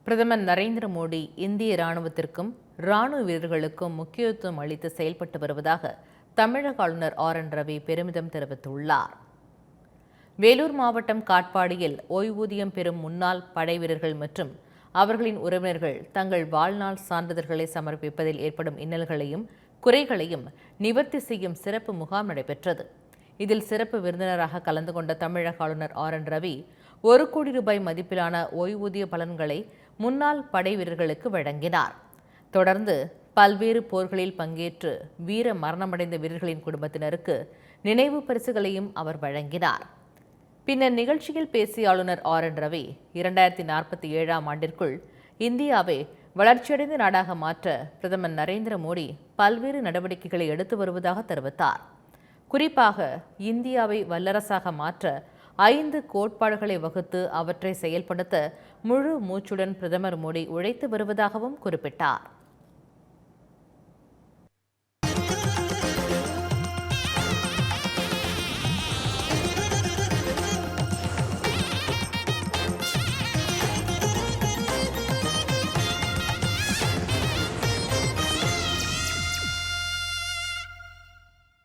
பிரதமர் நரேந்திர மோடி இந்திய ராணுவத்திற்கும் ராணுவ வீரர்களுக்கும் முக்கியத்துவம் அளித்து செயல்பட்டு வருவதாக தமிழக ஆளுநர் ஆர்.என். ரவி பெருமிதம் தெரிவித்துள்ளார். வேலூர் மாவட்டம் காட்பாடியில் ஓய்வூதியம் பெறும் முன்னாள் படை வீரர்கள் மற்றும் அவர்களின் உறவினர்கள் தங்கள் வாழ்நாள் சான்றிதழ்களை சமர்ப்பிப்பதில் ஏற்படும் இன்னல்களையும் குறைகளையும் நிவர்த்தி செய்யும் சிறப்பு முகாம் நடைபெற்றது. இதில் சிறப்பு விருந்தினராக கலந்து கொண்ட தமிழக ஆளுநர் ஆர்.என். ரவி 1 கோடி ரூபாய் மதிப்பிலான ஓய்வூதிய பலன்களை முன்னாள் படை வீரர்களுக்கு வழங்கினார். தொடர்ந்து பல்வேறு போர்களில் பங்கேற்று வீர மரணமடைந்த வீரர்களின் குடும்பத்தினருக்கு நினைவு பரிசுகளையும் அவர் வழங்கினார். பின்னர் நிகழ்ச்சியில் பேசிய ஆளுநர் ஆர்.என். ரவி 2047ஆம் ஆண்டிற்குள் இந்தியாவை வளர்ச்சியடைந்த நாடாக மாற்ற பிரதமர் நரேந்திர மோடி பல்வேறு நடவடிக்கைகளை எடுத்து வருவதாக தெரிவித்தார். குறிப்பாக இந்தியாவை வல்லரசாக மாற்ற 5 கோட்பாடுகளை வகுத்து அவற்றை செயல்படுத்த முழு மூச்சுடன் பிரதமர் மோடி உழைத்து வருவதாகவும் குறிப்பிட்டார்.